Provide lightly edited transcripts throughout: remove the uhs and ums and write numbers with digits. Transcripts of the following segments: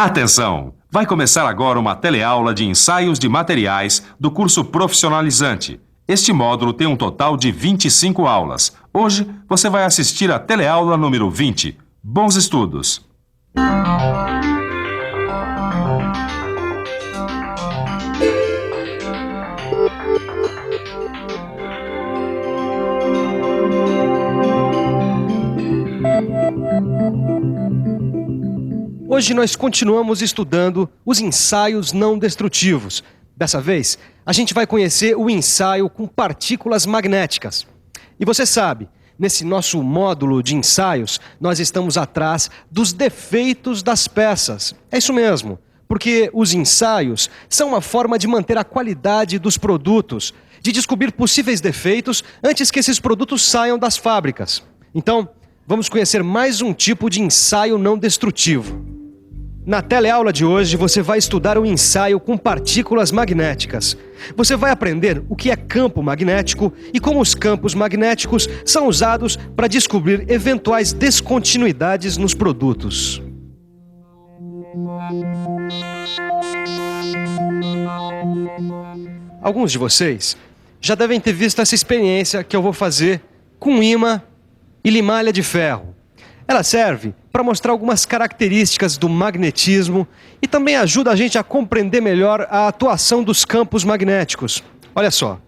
Atenção! Vai começar agora uma teleaula de ensaios de materiais do curso profissionalizante. Este módulo tem um total de 25 aulas. Hoje você vai assistir a teleaula número 20. Bons estudos! Hoje nós continuamos estudando os ensaios não destrutivos. Dessa vez, a gente vai conhecer o ensaio com partículas magnéticas. E você sabe, nesse nosso módulo de ensaios, nós estamos atrás dos defeitos das peças. É isso mesmo, porque os ensaios são uma forma de manter a qualidade dos produtos, de descobrir possíveis defeitos antes que esses produtos saiam das fábricas. Então, vamos conhecer mais um tipo de ensaio não destrutivo. Na teleaula de hoje, você vai estudar o ensaio com partículas magnéticas. Você vai aprender o que é campo magnético e como os campos magnéticos são usados para descobrir eventuais descontinuidades nos produtos. Alguns de vocês já devem ter visto essa experiência que eu vou fazer com ímã e limalha de ferro. Ela serve para mostrar algumas características do magnetismo e também ajuda a gente a compreender melhor a atuação dos campos magnéticos. Olha só,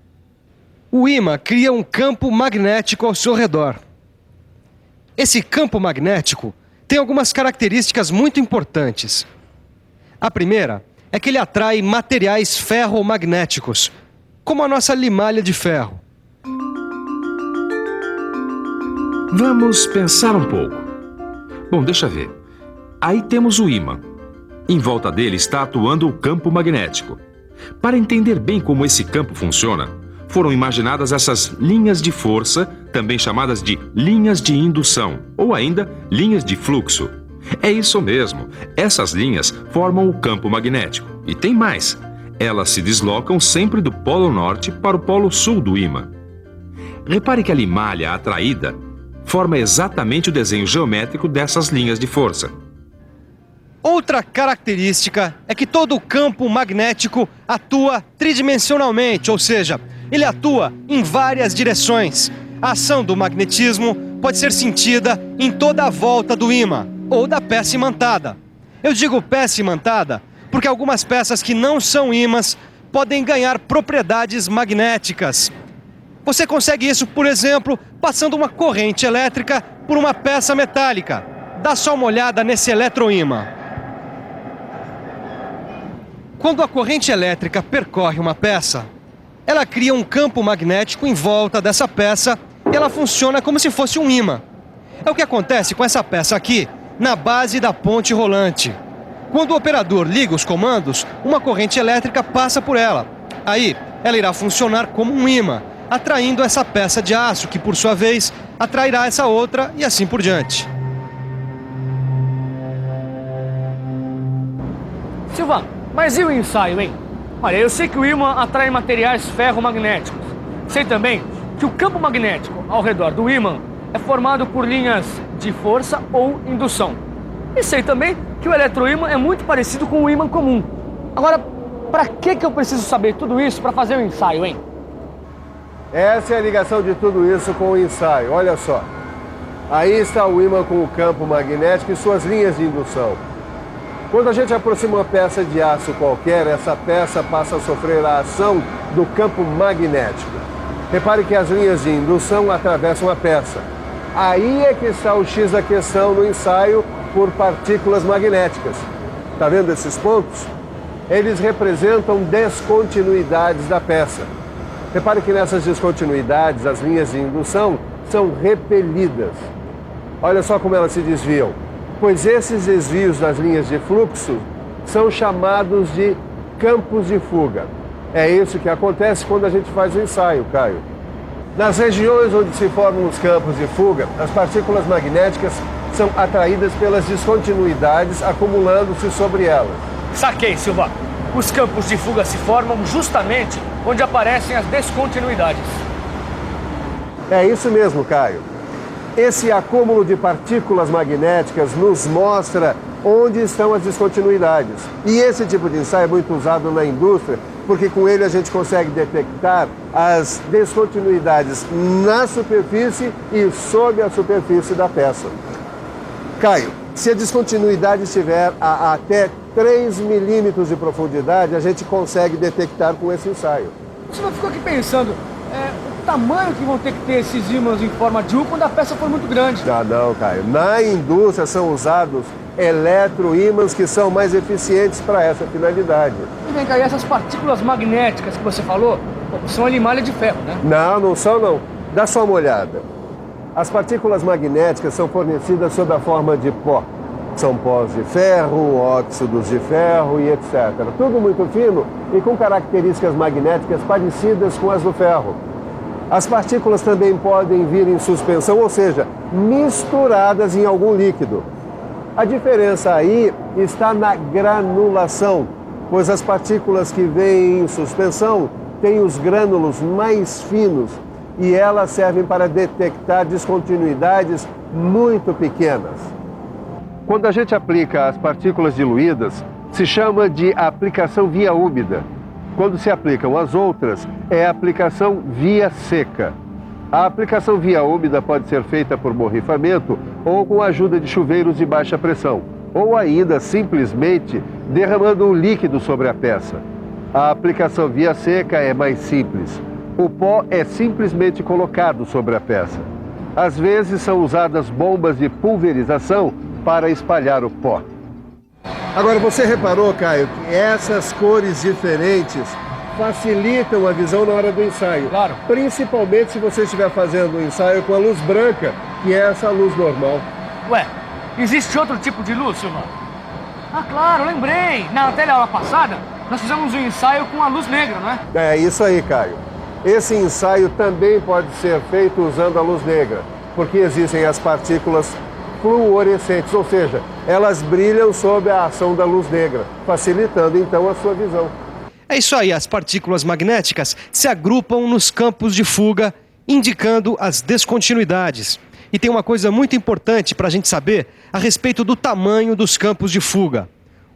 o ímã cria um campo magnético ao seu redor. Esse campo magnético tem algumas características muito importantes. A primeira é que ele atrai materiais ferromagnéticos, como a nossa limalha de ferro. Vamos pensar um pouco. Bom, deixa ver. Aí temos o ímã. Em volta dele está atuando o campo magnético. Para entender bem como esse campo funciona, foram imaginadas essas linhas de força, também chamadas de linhas de indução, ou ainda linhas de fluxo. É isso mesmo. Essas linhas formam o campo magnético. E tem mais. Elas se deslocam sempre do polo norte para o polo sul do ímã. Repare que a limalha atraída forma exatamente o desenho geométrico dessas linhas de força. Outra característica é que todo o campo magnético atua tridimensionalmente, ou seja, ele atua em várias direções. A ação do magnetismo pode ser sentida em toda a volta do ímã, ou da peça imantada. Eu digo peça imantada porque algumas peças que não são ímãs podem ganhar propriedades magnéticas. Você consegue isso, por exemplo, passando uma corrente elétrica por uma peça metálica. Dá só uma olhada nesse eletroímã. Quando a corrente elétrica percorre uma peça, ela cria um campo magnético em volta dessa peça e ela funciona como se fosse um ímã. É o que acontece com essa peça aqui, na base da ponte rolante. Quando o operador liga os comandos, uma corrente elétrica passa por ela. Aí, ela irá funcionar como um ímã, atraindo essa peça de aço, que por sua vez atrairá essa outra e assim por diante. Silvano, mas e o ensaio, hein? Olha, eu sei que o ímã atrai materiais ferromagnéticos. Sei também que o campo magnético ao redor do ímã é formado por linhas de força ou indução. E sei também que o eletroímã é muito parecido com o ímã comum. Agora, para que eu preciso saber tudo isso para fazer o ensaio, hein? Essa é a ligação de tudo isso com o ensaio, olha só. Aí está o ímã com o campo magnético e suas linhas de indução. Quando a gente aproxima uma peça de aço qualquer, essa peça passa a sofrer a ação do campo magnético. Repare que as linhas de indução atravessam a peça. Aí é que está o X da questão no ensaio por partículas magnéticas. Está vendo esses pontos? Eles representam descontinuidades da peça. Repare que nessas descontinuidades, as linhas de indução são repelidas. Olha só como elas se desviam. Pois esses desvios das linhas de fluxo são chamados de campos de fuga. É isso que acontece quando a gente faz o ensaio, Caio. Nas regiões onde se formam os campos de fuga, as partículas magnéticas são atraídas pelas descontinuidades acumulando-se sobre elas. Saquei, Silvano. Os campos de fuga se formam justamente onde aparecem as descontinuidades. É isso mesmo, Caio. Esse acúmulo de partículas magnéticas nos mostra onde estão as descontinuidades. E esse tipo de ensaio é muito usado na indústria, porque com ele a gente consegue detectar as descontinuidades na superfície e sob a superfície da peça. Caio, se a descontinuidade estiver a até 3 milímetros de profundidade, a gente consegue detectar com esse ensaio. Você não ficou aqui pensando, o tamanho que vão ter que ter esses ímãs em forma de U quando a peça for muito grande? Ah, não, Caio. Na indústria são usados eletroímãs que são mais eficientes para essa finalidade. E vem cá, e essas partículas magnéticas que você falou, são animalha de ferro, né? Não, não são não. Dá só uma olhada. As partículas magnéticas são fornecidas sob a forma de pó. São pós de ferro, óxidos de ferro e etc. Tudo muito fino e com características magnéticas parecidas com as do ferro. As partículas também podem vir em suspensão, ou seja, misturadas em algum líquido. A diferença aí está na granulação, pois as partículas que vêm em suspensão têm os grânulos mais finos e elas servem para detectar descontinuidades muito pequenas. Quando a gente aplica as partículas diluídas, se chama de aplicação via úmida. Quando se aplicam as outras, é aplicação via seca. A aplicação via úmida pode ser feita por borrifamento ou com a ajuda de chuveiros de baixa pressão, ou ainda simplesmente derramando um líquido sobre a peça. A aplicação via seca é mais simples. O pó é simplesmente colocado sobre a peça. Às vezes são usadas bombas de pulverização para espalhar o pó. Agora, você reparou, Caio, que essas cores diferentes facilitam a visão na hora do ensaio. Claro. Principalmente se você estiver fazendo um ensaio com a luz branca, que é essa luz normal. Ué, existe outro tipo de luz, Silvano? Ah, claro, lembrei. Na teleaula passada, nós fizemos um ensaio com a luz negra, não é? É isso aí, Caio. Esse ensaio também pode ser feito usando a luz negra, porque existem as partículas fluorescentes, ou seja, elas brilham sob a ação da luz negra, facilitando então a sua visão. É isso aí, as partículas magnéticas se agrupam nos campos de fuga, indicando as descontinuidades. E tem uma coisa muito importante para a gente saber a respeito do tamanho dos campos de fuga.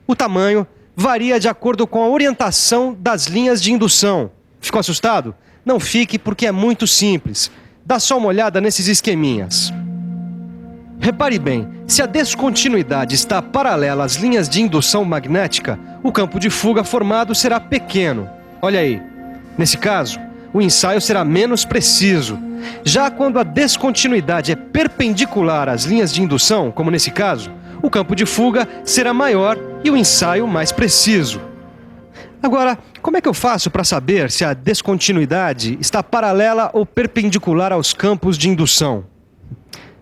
O tamanho varia de acordo com a orientação das linhas de indução. Ficou assustado? Não fique, porque é muito simples. Dá só uma olhada nesses esqueminhas. Repare bem, se a descontinuidade está paralela às linhas de indução magnética, o campo de fuga formado será pequeno. Olha aí. Nesse caso, o ensaio será menos preciso. Já quando a descontinuidade é perpendicular às linhas de indução, como nesse caso, o campo de fuga será maior e o ensaio mais preciso. Agora, como é que eu faço para saber se a descontinuidade está paralela ou perpendicular aos campos de indução?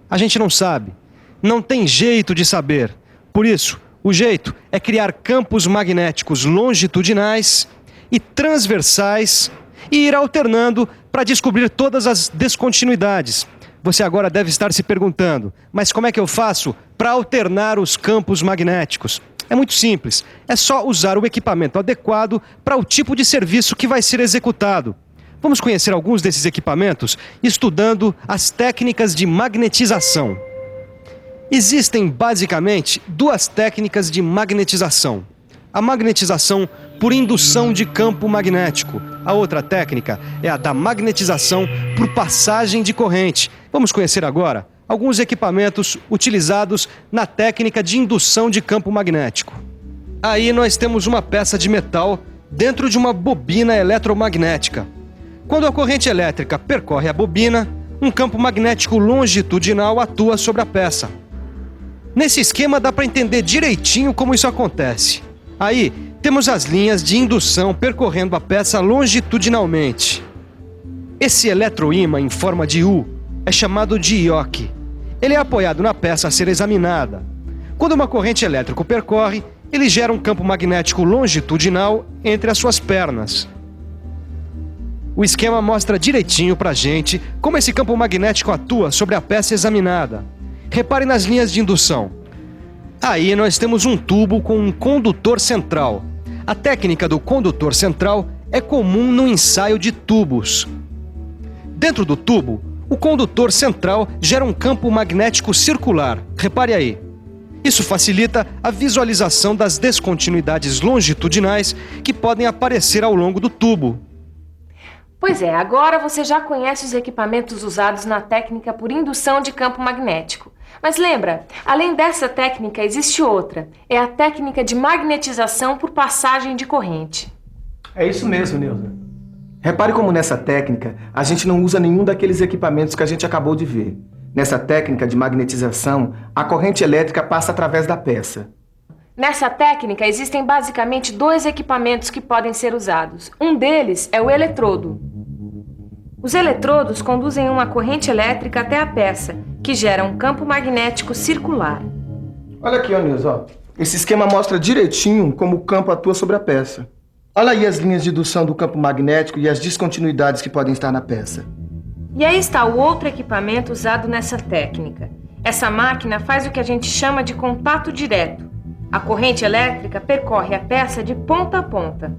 A gente não sabe. Não tem jeito de saber. Por isso, o jeito é criar campos magnéticos longitudinais e transversais e ir alternando para descobrir todas as descontinuidades. Você agora deve estar se perguntando, mas como é que eu faço para alternar os campos magnéticos? É muito simples. É só usar o equipamento adequado para o tipo de serviço que vai ser executado. Vamos conhecer alguns desses equipamentos estudando as técnicas de magnetização. Existem basicamente duas técnicas de magnetização. A magnetização por indução de campo magnético. A outra técnica é a da magnetização por passagem de corrente. Vamos conhecer agora alguns equipamentos utilizados na técnica de indução de campo magnético. Aí nós temos uma peça de metal dentro de uma bobina eletromagnética. Quando a corrente elétrica percorre a bobina, um campo magnético longitudinal atua sobre a peça. Nesse esquema dá para entender direitinho como isso acontece. Aí temos as linhas de indução percorrendo a peça longitudinalmente. Esse eletroímã em forma de U é chamado de ioque. Ele é apoiado na peça a ser examinada. Quando uma corrente elétrica o percorre, ele gera um campo magnético longitudinal entre as suas pernas. O esquema mostra direitinho pra gente como esse campo magnético atua sobre a peça examinada. Repare nas linhas de indução. Aí nós temos um tubo com um condutor central. A técnica do condutor central é comum no ensaio de tubos. Dentro do tubo, o condutor central gera um campo magnético circular. Repare aí. Isso facilita a visualização das descontinuidades longitudinais que podem aparecer ao longo do tubo. Pois é, agora você já conhece os equipamentos usados na técnica por indução de campo magnético. Mas lembra, além dessa técnica existe outra. É a técnica de magnetização por passagem de corrente. É isso mesmo, Neuza. Repare como nessa técnica a gente não usa nenhum daqueles equipamentos que a gente acabou de ver. Nessa técnica de magnetização, a corrente elétrica passa através da peça. Nessa técnica existem basicamente 2 equipamentos que podem ser usados. Um deles é o eletrodo. Os eletrodos conduzem uma corrente elétrica até a peça, que gera um campo magnético circular. Olha aqui, ó, Neuza, ó. Esse esquema mostra direitinho como o campo atua sobre a peça. Olha aí as linhas de indução do campo magnético e as descontinuidades que podem estar na peça. E aí está o outro equipamento usado nessa técnica. Essa máquina faz o que a gente chama de contato direto. A corrente elétrica percorre a peça de ponta a ponta.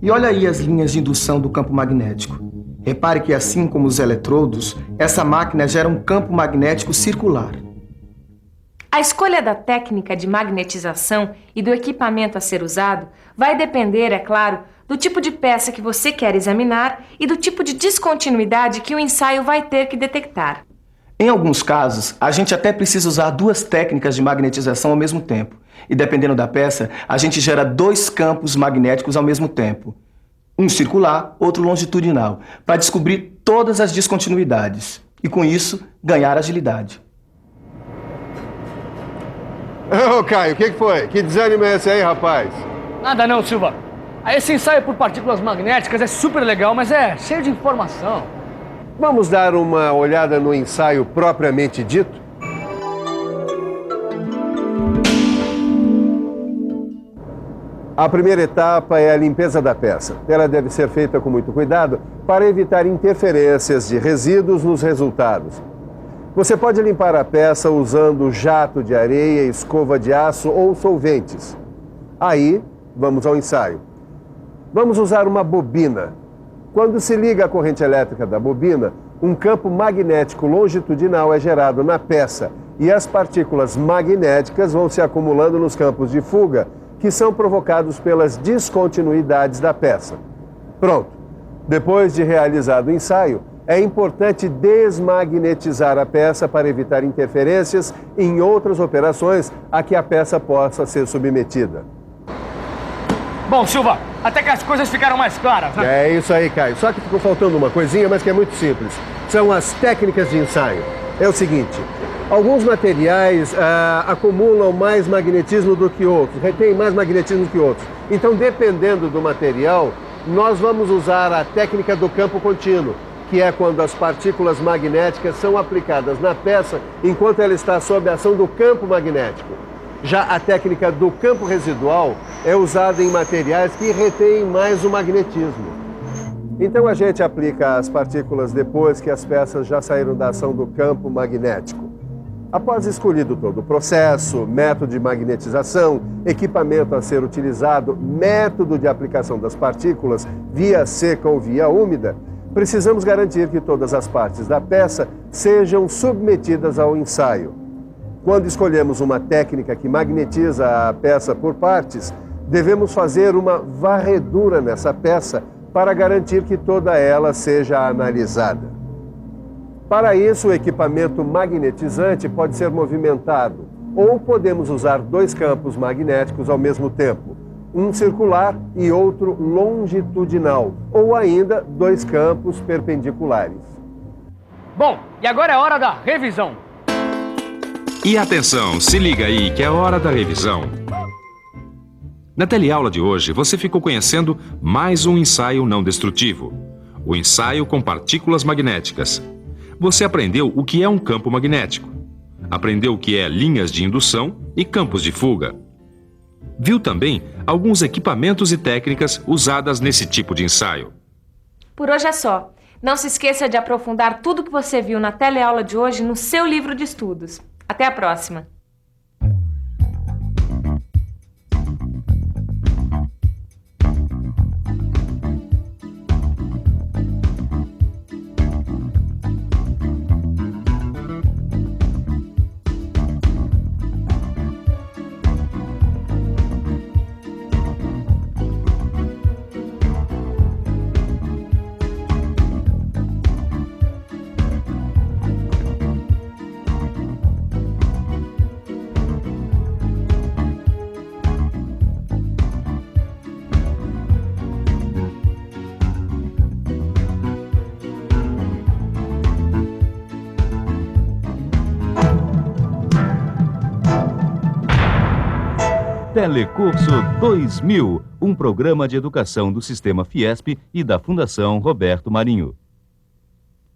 E olha aí as linhas de indução do campo magnético. Repare que, assim como os eletrodos, essa máquina gera um campo magnético circular. A escolha da técnica de magnetização e do equipamento a ser usado vai depender, é claro, do tipo de peça que você quer examinar e do tipo de descontinuidade que o ensaio vai ter que detectar. Em alguns casos, a gente até precisa usar 2 técnicas de magnetização ao mesmo tempo. E dependendo da peça, a gente gera 2 campos magnéticos ao mesmo tempo. Um circular, outro longitudinal, para descobrir todas as descontinuidades. E com isso, ganhar agilidade. Ô, Caio, o que foi? Que desânimo é esse aí, rapaz? Nada não, Silva. Esse ensaio por partículas magnéticas é super legal, mas é cheio de informação. Vamos dar uma olhada no ensaio propriamente dito? A primeira etapa é a limpeza da peça. Ela deve ser feita com muito cuidado para evitar interferências de resíduos nos resultados. Você pode limpar a peça usando jato de areia, escova de aço ou solventes. Aí, vamos ao ensaio. Vamos usar uma bobina. Quando se liga a corrente elétrica da bobina, um campo magnético longitudinal é gerado na peça e as partículas magnéticas vão se acumulando nos campos de fuga, que são provocados pelas descontinuidades da peça. Pronto. Depois de realizado o ensaio, é importante desmagnetizar a peça para evitar interferências em outras operações a que a peça possa ser submetida. Bom, Silva, até que as coisas ficaram mais claras, né? É isso aí, Caio. Só que ficou faltando uma coisinha, mas que é muito simples. São as técnicas de ensaio. É o seguinte, alguns materiais acumulam mais magnetismo do que outros, retêm mais magnetismo do que outros. Então, dependendo do material, nós vamos usar a técnica do campo contínuo, que é quando as partículas magnéticas são aplicadas na peça enquanto ela está sob a ação do campo magnético. Já a técnica do campo residual é usada em materiais que retêm mais o magnetismo. Então a gente aplica as partículas depois que as peças já saíram da ação do campo magnético. Após escolhido todo o processo, método de magnetização, equipamento a ser utilizado, método de aplicação das partículas, via seca ou via úmida, precisamos garantir que todas as partes da peça sejam submetidas ao ensaio. Quando escolhemos uma técnica que magnetiza a peça por partes, devemos fazer uma varredura nessa peça para garantir que toda ela seja analisada. Para isso, o equipamento magnetizante pode ser movimentado, ou podemos usar 2 campos magnéticos ao mesmo tempo, um circular e outro longitudinal, ou ainda 2 campos perpendiculares. Bom, e agora é hora da revisão. E atenção, se liga aí que é hora da revisão. Na teleaula de hoje, você ficou conhecendo mais um ensaio não destrutivo. O ensaio com partículas magnéticas. Você aprendeu o que é um campo magnético. Aprendeu o que é linhas de indução e campos de fuga. Viu também alguns equipamentos e técnicas usadas nesse tipo de ensaio. Por hoje é só. Não se esqueça de aprofundar tudo que você viu na teleaula de hoje no seu livro de estudos. Até a próxima! Telecurso 2000, um programa de educação do Sistema Fiesp e da Fundação Roberto Marinho.